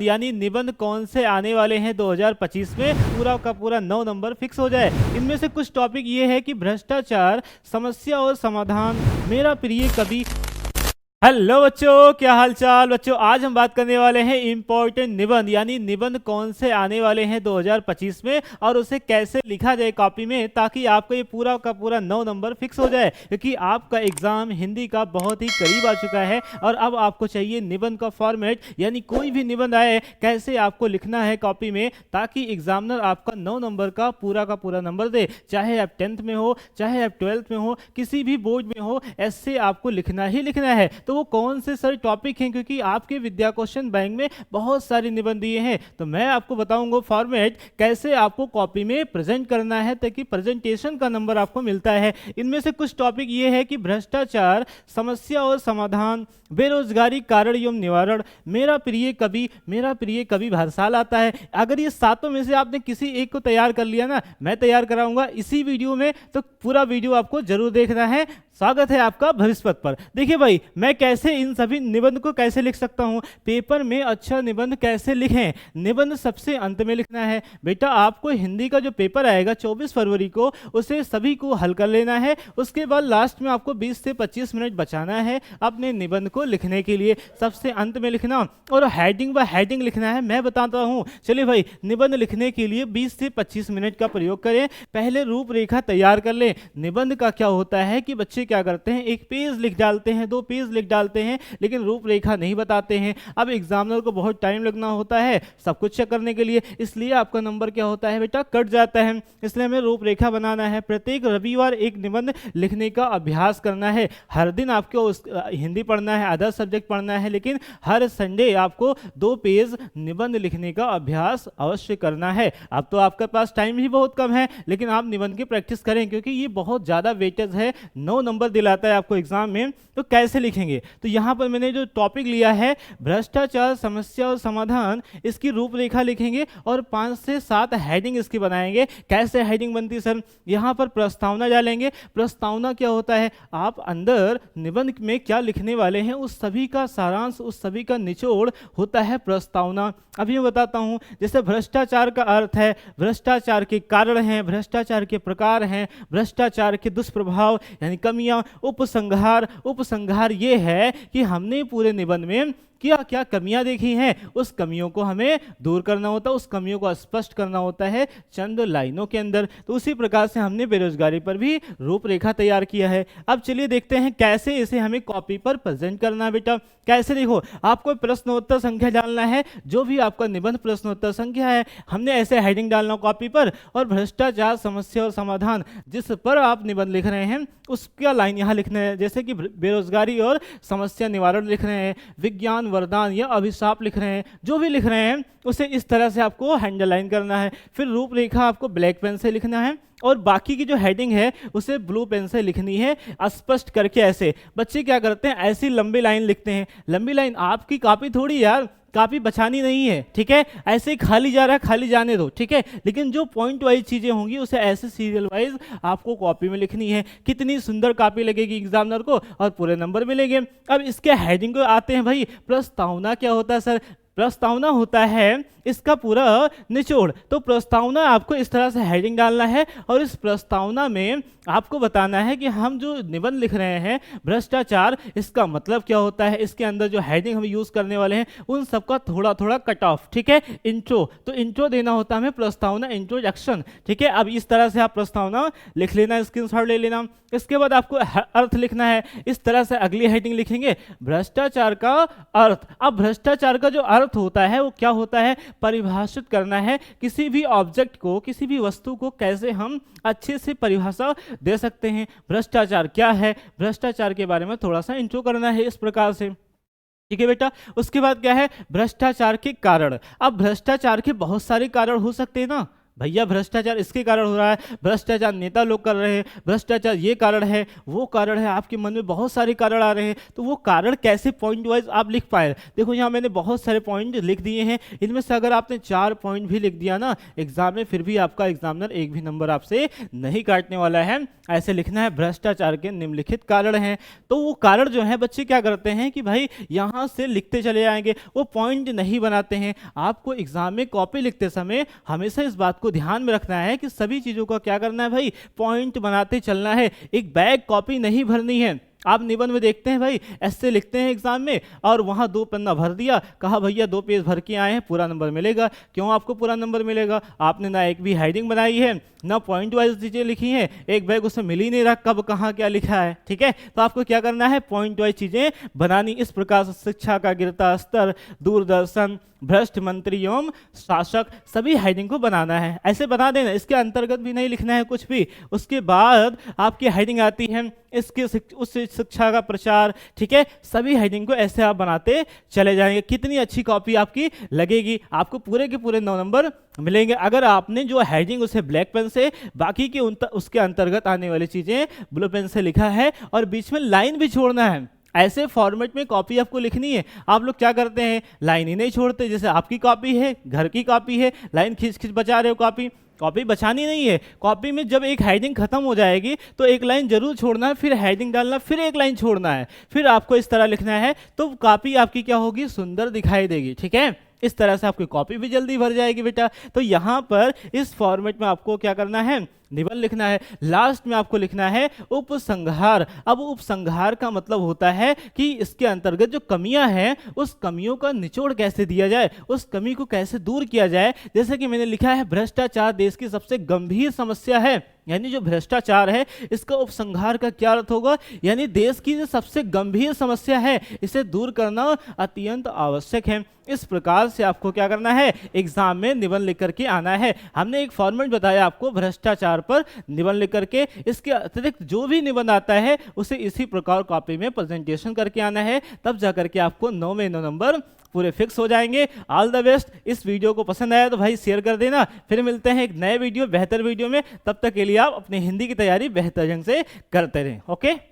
यानी निबंध कौन से आने वाले हैं 2025 में, पूरा का पूरा 9 नंबर फिक्स हो जाए। इनमें से कुछ टॉपिक ये है कि भ्रष्टाचार, समस्या और समाधान, मेरा प्रिय कवि। हेलो बच्चों, क्या हाल चाल बच्चों। आज हम बात करने वाले हैं इंपॉर्टेंट निबंध, यानी निबंध कौन से आने वाले हैं 2025 में और उसे कैसे लिखा जाए कॉपी में, ताकि आपका ये पूरा का पूरा 9 नंबर फिक्स हो जाए। क्योंकि आपका एग्जाम हिंदी का बहुत ही करीब आ चुका है और अब आपको चाहिए निबंध का फॉर्मेट, यानी कोई भी निबंध आए कैसे आपको लिखना है कॉपी में, ताकि एग्जामिनर आपका 9 नंबर का पूरा नंबर दे। चाहे आप 10th में हो, चाहे आप 12th में हो, किसी भी बोर्ड में हो, ऐसे आपको लिखना ही लिखना है। तो वो कौन से सर टॉपिक हैं, क्योंकि आपके विद्या क्वेश्चन बैंक में बहुत सारे निबंध दिए हैं, तो मैं आपको बताऊंगा फॉर्मेट कैसे आपको कॉपी में प्रेजेंट करना है, ताकि प्रेजेंटेशन का नंबर आपको मिलता है। इनमें से कुछ टॉपिक ये है कि भ्रष्टाचार, समस्या और समाधान, बेरोजगारी कारण एवं निवारण, मेरा प्रिय कवि हर साल आता है। अगर ये सातों में से आपने किसी एक को तैयार कर लिया ना, मैं तैयार कराऊंगा इसी वीडियो में, तो पूरा वीडियो आपको जरूर देखना है। स्वागत है आपका भविष्य पथ पर। देखिए भाई, मैं कैसे इन सभी निबंध को कैसे लिख सकता हूं, पेपर में अच्छा निबंध कैसे लिखें। निबंध सबसे अंत में लिखना है बेटा। आपको हिंदी का जो पेपर आएगा 24 फरवरी को, उसे सभी को हल कर लेना है। उसके बाद लास्ट में आपको 20 से 25 मिनट बचाना है अपने निबंध को लिखने के लिए। सबसे अंत में लिखना और हेडिंग व हेडिंग लिखना है, मैं बताता हूं। चलिए भाई, निबंध लिखने के लिए 20 से 25 मिनट का प्रयोग करें। पहले रूपरेखा तैयार कर लें। निबंध का क्या होता है कि बच्चे क्या करते हैं, एक पेज लिख डालते हैं, 2 पेज लिख डालते हैं, लेकिन रूपरेखा नहीं बताते हैं। अब एग्जामिनर को बहुत टाइम लगना होता है सब कुछ चेक करने के लिए, इसलिए आपका नंबर क्या होता है बेटा, कट जाता है। इसलिए हमें रूपरेखा बनाना है। प्रत्येक रविवार एक निबंध लिखने का अभ्यास करना है। हर दिन आपको हिंदी पढ़ना है, अदर सब्जेक्ट पढ़ना है, लेकिन हर संडे आपको 2 पेज निबंध लिखने का अभ्यास अवश्य करना है। अब तो आपके पास टाइम भी बहुत कम है, लेकिन आप निबंध की प्रैक्टिस करें, क्योंकि ये बहुत ज़्यादा वेटेज है, 9 नंबर दिलाता है आपको एग्जाम में। तो कैसे लिखेंगे, तो यहाँ पर मैंने जो टॉपिक लिया है भ्रष्टाचार, समस्या और समाधान, इसकी रूपरेखा लिखेंगे और 5 से 7 हेडिंग इसकी बनाएंगे। कैसे हेडिंग बनती है सर, यहाँ पर प्रस्तावना डालेंगे। प्रस्तावना क्या होता है, आप अंदर निबंध में क्या लिखने वाले हैं उस सभी का सारांश, उस सभी का निचोड़ होता है प्रस्तावना। अभी मैं बताता हूँ, जैसे भ्रष्टाचार का अर्थ है, भ्रष्टाचार के कारण हैं, भ्रष्टाचार के प्रकार हैं, भ्रष्टाचार के दुष्प्रभाव यानी कमियां, उपसंहार ये है कि हमने पूरे निबंध में क्या क्या कमियां देखी हैं, उस कमियों को हमें दूर करना होता है, उस कमियों को स्पष्ट करना होता है चंद लाइनों के अंदर। तो उसी प्रकार से हमने बेरोजगारी पर भी रूपरेखा तैयार किया है। अब चलिए देखते हैं कैसे इसे हमें कॉपी पर प्रेजेंट करना है बेटा। कैसे, देखो आपको प्रश्नोत्तर संख्या डालना है, जो भी आपका निबंध प्रश्नोत्तर संख्या है, हमने ऐसे हेडिंग डालना कॉपी पर, और भ्रष्टाचार, समस्या और समाधान जिस पर आप निबंध लिख रहे हैं उसका लाइन यहाँ लिखना है। जैसे कि बेरोजगारी और समस्या निवारण लिख रहे हैं, विज्ञान वरदान या अभिशाप लिख रहे हैं, जो भी लिख रहे हैं उसे इस तरह से आपको हैंडलाइन करना है। फिर रूपरेखा आपको ब्लैक पेन से लिखना है और बाकी की जो हेडिंग है उसे ब्लू पेन से लिखनी है स्पष्ट करके। ऐसे बच्चे क्या करते हैं, ऐसी लंबी लाइन लिखते हैं। लंबी लाइन आपकी कॉपी थोड़ी यार, काफी बचानी नहीं है, ठीक है। ऐसे ही खाली जा रहा है, खाली जाने दो, ठीक है। लेकिन जो पॉइंट वाइज चीजें होंगी उसे ऐसे सीरियल वाइज आपको कॉपी में लिखनी है। कितनी सुंदर कॉपी लगेगी एग्जामिनर को और पूरे नंबर मिलेंगे। अब इसके हेडिंग को आते हैं भाई। प्रस्तावना क्या होता है सर, प्रस्तावना होता है इसका पूरा निचोड़। तो प्रस्तावना आपको इस तरह से हेडिंग डालना है और इस प्रस्तावना में आपको बताना है कि हम जो निबंध लिख रहे हैं भ्रष्टाचार, इसका मतलब क्या होता है, इसके अंदर जो हेडिंग हम यूज करने वाले हैं उन सबका थोड़ा थोड़ा कट ऑफ, ठीक है। इंट्रो, तो इंट्रो देना होता है हमें प्रस्तावना, इंट्रोडक्शन, ठीक है। अब इस तरह से आप प्रस्तावना लिख लेना, स्क्रीनशॉट ले लेना। इसके बाद आपको अर्थ लिखना है। इस तरह से अगली हेडिंग लिखेंगे भ्रष्टाचार का अर्थ। अब भ्रष्टाचार का जो अर्थ होता है वो क्या होता है, परिभाषित करना है। किसी भी ऑब्जेक्ट को, किसी भी वस्तु को कैसे हम अच्छे से परिभाषा दे सकते हैं। भ्रष्टाचार क्या है, भ्रष्टाचार के बारे में थोड़ा सा इंट्रो करना है इस प्रकार से, ठीक है बेटा। उसके बाद क्या है, भ्रष्टाचार के कारण। अब भ्रष्टाचार के बहुत सारे कारण हो सकते हैं ना, भैया भ्रष्टाचार इसके कारण हो रहा है, भ्रष्टाचार नेता लोग कर रहे हैं, भ्रष्टाचार ये कारण है, वो कारण है, आपके मन में बहुत सारे कारण आ रहे हैं, तो वो कारण कैसे पॉइंट वाइज आप लिख पाए। देखो यहाँ मैंने बहुत सारे पॉइंट लिख दिए हैं, इनमें से अगर आपने 4 पॉइंट भी लिख दिया ना एग्जाम में, फिर भी आपका एग्जामिनर एक भी नंबर आपसे नहीं काटने वाला है। ऐसे लिखना है भ्रष्टाचार के निम्नलिखित कारण हैं। तो वो कारण जो है बच्चे क्या करते हैं कि भाई यहाँ से लिखते चले जाएंगे, वो पॉइंट नहीं बनाते हैं। आपको एग्जाम में कॉपी लिखते समय हमेशा इस बात को ध्यान में रखना है कि सभी चीज़ों का क्या करना है भाई, पॉइंट बनाते चलना है। एक बैग कॉपी नहीं भरनी है। आप निबंध में देखते हैं भाई ऐसे लिखते हैं एग्जाम में और वहाँ 2 पन्ना भर दिया, कहा भैया 2 पेज भर के आए हैं पूरा नंबर मिलेगा। क्यों आपको पूरा नंबर मिलेगा? आपने ना एक भी हेडिंग बनाई है, ना पॉइंट वाइज चीज़ें लिखी हैं, एक बैग उसमें मिल ही नहीं रहा कब कहाँ क्या लिखा है। ठीक है, तो आपको क्या करना है, पॉइंट वाइज चीज़ें बनानी। इस प्रकार से शिक्षा का गिरता स्तर, दूरदर्शन, भ्रष्ट मंत्री एवं शासक, सभी हेडिंग को बनाना है। ऐसे बना देना, इसके अंतर्गत भी नहीं लिखना है कुछ भी। उसके बाद आपकी हेडिंग आती है इसके उस शिक्षा का प्रचार। ठीक है, सभी हेडिंग को ऐसे आप बनाते चले जाएंगे। कितनी अच्छी कॉपी आपकी लगेगी, आपको पूरे के पूरे 9 नंबर मिलेंगे। अगर आपने जो हेडिंग उसे ब्लैक पेन से, बाकी के उसके अंतर्गत आने वाली चीजें ब्लू पेन से लिखा है और बीच में लाइन भी छोड़ना है। ऐसे फॉर्मेट में कॉपी आपको लिखनी है। आप लोग क्या करते हैं, लाइन ही नहीं छोड़ते। जैसे आपकी कॉपी है, घर की कॉपी है, लाइन खींच खींच बचा रहे हो, कॉपी बचानी नहीं है। कॉपी में जब एक हेडिंग खत्म हो जाएगी तो एक लाइन जरूर छोड़ना है, फिर हेडिंग डालना, फिर एक लाइन छोड़ना है, फिर आपको इस तरह लिखना है। तो कॉपी आपकी क्या होगी, सुंदर दिखाई देगी। ठीक है, इस तरह से आपकी कॉपी भी जल्दी भर जाएगी बेटा। तो यहाँ पर इस फॉर्मेट में आपको क्या करना है, निबंध लिखना है। लास्ट में आपको लिखना है उपसंहार। अब उपसंहार का मतलब होता है कि इसके अंतर्गत जो कमियां हैं उस कमियों का निचोड़ कैसे दिया जाए, उस कमी को कैसे दूर किया जाए। जैसे कि मैंने लिखा है भ्रष्टाचार देश की सबसे गंभीर समस्या है, यानी जो भ्रष्टाचार है इसका उपसंहार का क्या अर्थ होगा, यानी देश की जो सबसे गंभीर समस्या है इसे दूर करना अत्यंत आवश्यक है। इस प्रकार से आपको क्या करना है, एग्जाम में निबंध लिख करके आना है। हमने एक फॉर्मेट बताया आपको भ्रष्टाचार पर निबंध लिख करके, इसके अतिरिक्त जो भी निबंध आता है उसे इसी प्रकार कॉपी में प्रेजेंटेशन करके आना है, तब जाकर के आपको 9 में 9 नंबर पूरे फिक्स हो जाएंगे। All the best. इस वीडियो को पसंद आया तो भाई शेयर कर देना। फिर मिलते हैं एक नए वीडियो, बेहतर वीडियो में। तब तक के लिए आप अपने हिंदी की तैयारी बेहतर ढंग से करते रहें। ओके।